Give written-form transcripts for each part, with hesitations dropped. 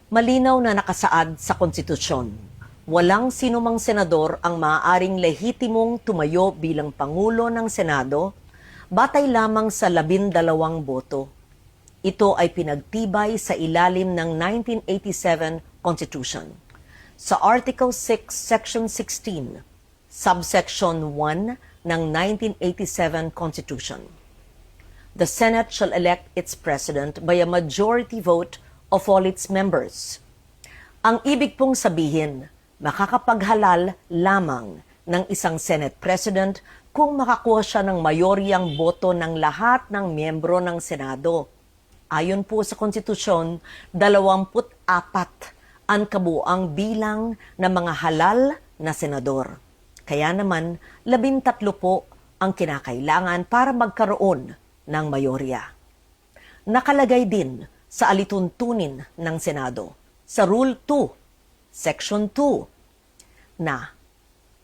Malinaw na nakasaad sa konstitusyon. Walang sinumang senador ang maaaring lehitimong tumayo bilang Pangulo ng Senado batay lamang sa 12 boto. Ito ay pinagtibay sa ilalim ng 1987 Constitution. Sa Article 6, Section 16, Subsection 1 ng 1987 Constitution. The Senate shall elect its President by a majority vote of all its members. Ang ibig pong sabihin, makakapaghalal lamang ng isang Senate President kung makakuha siya ng mayoryang boto ng lahat ng miyembro ng Senado. Ayon po sa konstitusyon, 24 ang kabuuang bilang ng mga halal na senador. Kaya naman, 13 po ang kinakailangan para magkaroon ng mayorya. Nakalagay din sa alituntunin ng Senado, sa Rule 2, Section 2, na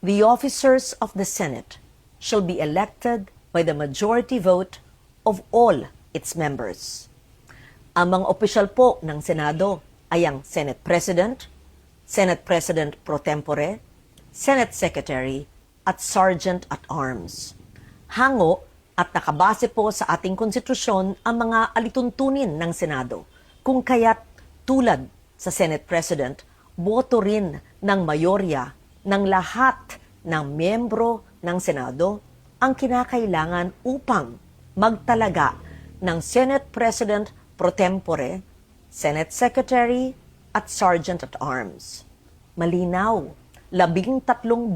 the officers of the Senate shall be elected by the majority vote of all its members. Ang mga opisyal po ng Senado ay ang Senate President, Senate President pro tempore, Senate Secretary at Sergeant at Arms. Hango at nakabase po sa ating konstitusyon ang mga alituntunin ng Senado, kung kaya't tulad sa Senate President, boto rin ng mayorya ng lahat ng miyembro ng Senado ang kinakailangan upang magtalaga ng Senate President pro tempore, Senate Secretary at Sergeant at Arms. Malinaw, 13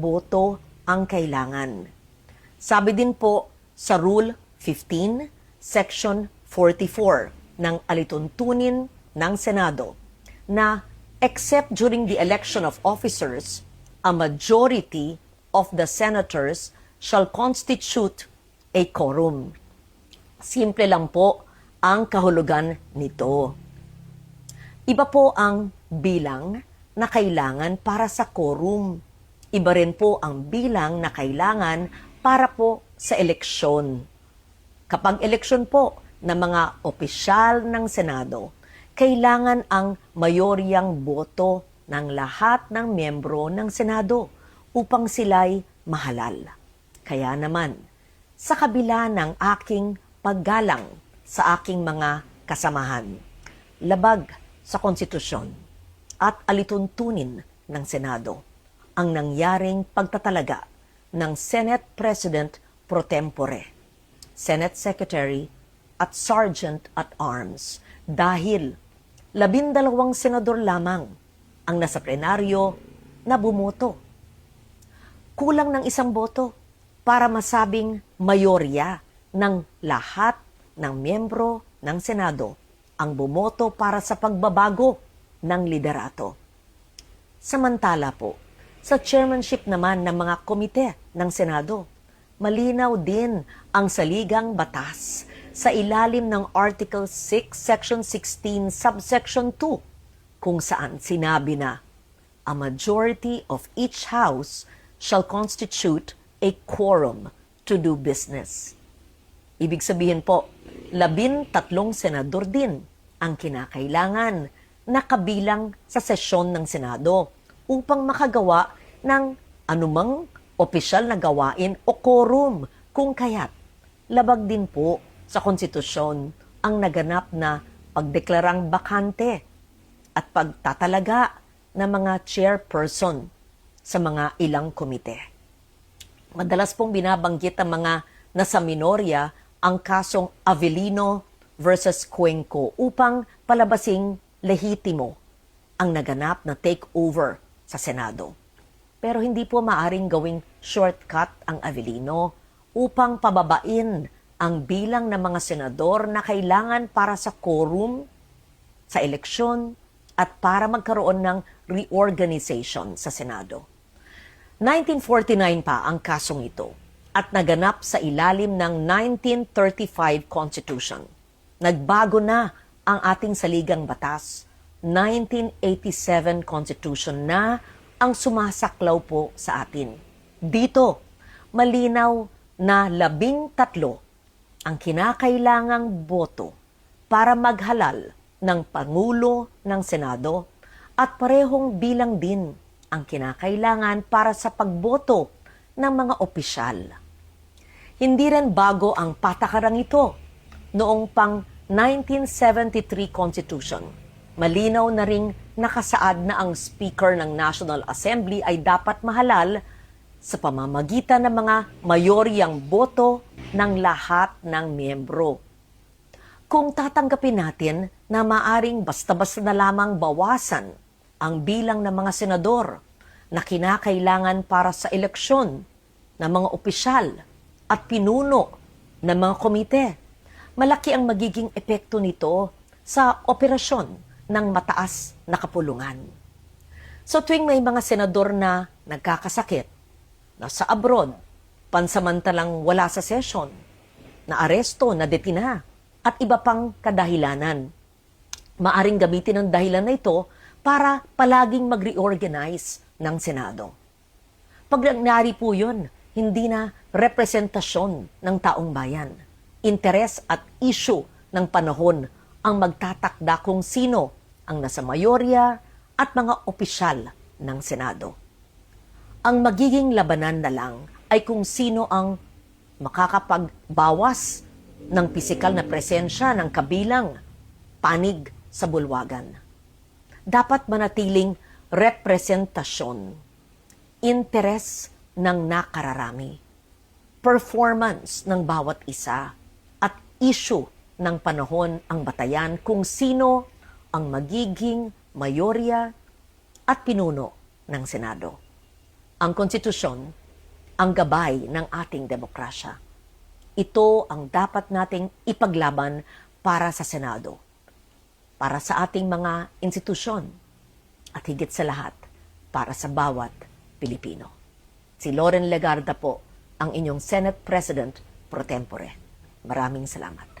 boto ang kailangan. Sabi din po sa Rule 15, Section 44 ng alituntunin ng Senado na except during the election of officers, a majority of the senators shall constitute a quorum. Simple lang po ang kahulugan nito. Iba po ang bilang na kailangan para sa quorum. Iba rin po ang bilang na kailangan para po sa eleksyon. Kapag eleksyon po ng mga opisyal ng Senado, kailangan ang mayoryang boto ng lahat ng miyembro ng Senado upang sila'y mahalal. Kaya naman, sa kabila ng aking paggalang sa aking mga kasamahan, labag sa konstitusyon at alituntunin ng Senado, ang nangyaring pagtatalaga ng Senate President pro tempore, Senate Secretary at Sergeant at Arms dahil 12 senador lamang ang nasa plenaryo na bumoto. Kulang ng 1 boto para masabing mayorya ng lahat ng miyembro ng Senado ang bumoto para sa pagbabago ng liderato. Samantala po, sa chairmanship naman ng mga komite ng Senado, malinaw din ang saligang batas sa ilalim ng Article 6, Section 16, Subsection 2, kung saan sinabi na, a majority of each house shall constitute a quorum to do business. Ibig sabihin po, 13 senador din ang kinakailangan na kabilang sa sesyon ng Senado upang makagawa ng anumang opisyal na gawain o quorum, kung kaya't labag din po sa konstitusyon ang naganap na pagdeklarang bakante at pagtatalaga ng mga chairperson sa mga ilang komite. Madalas pong binabanggit ang mga nasa minorya ang kasong Avellino versus Cuenco upang palabasing lehitimo ang naganap na takeover sa Senado. Pero hindi po maaring gawing shortcut ang Avellino upang pababain ang bilang ng mga senador na kailangan para sa quorum, sa eleksyon, at para magkaroon ng reorganization sa Senado. 1949 pa ang kasong ito at naganap sa ilalim ng 1935 Constitution. Nagbago na ang ating saligang batas, 1987 Constitution na ang sumasaklaw po sa atin. Dito, malinaw na 13 ang kinakailangang boto para maghalal ng Pangulo ng Senado at parehong bilang din ang kinakailangan para sa pagboto ng mga opisyal. Hindi rin bago ang patakarang ito noong pang 1973 Constitution. Malinaw na ring nakasaad na ang Speaker ng National Assembly ay dapat mahalal sa pamamagitan ng mga mayoryang boto ng lahat ng miyembro. Kung tatanggapin natin na maaring basta-basta na lamang bawasan ang bilang ng mga senador na kinakailangan para sa eleksyon ng mga opisyal at pinuno ng mga komite, malaki ang magiging epekto nito sa operasyon ng mataas na kapulungan. So tuwing may mga senador na nagkakasakit, nasa abroad, pansamantalang wala sa session, na aresto, na detina, at iba pang kadahilanan, maaring gamitin ang dahilan na ito para palaging mag-reorganize ng Senado. Pag nangyari po yun, hindi na representasyon ng taong bayan. Interes at issue ng panahon ang magtatakda kung sino ang nasa mayorya at mga opisyal ng Senado. Ang magiging labanan na lang ay kung sino ang makakapagbawas ng pisikal na presensya ng kabilang panig sa bulwagan. Dapat manatiling representasyon, interes ng nakararami, performance ng bawat isa, at issue ng panahon ang batayan kung sino ang magiging mayorya at pinuno ng Senado. Ang konstitusyon, ang gabay ng ating demokrasya. Ito ang dapat nating ipaglaban para sa Senado, para sa ating mga institusyon, at higit sa lahat, para sa bawat Pilipino. Si Loren Legarda po, ang inyong Senate President pro tempore. Maraming salamat.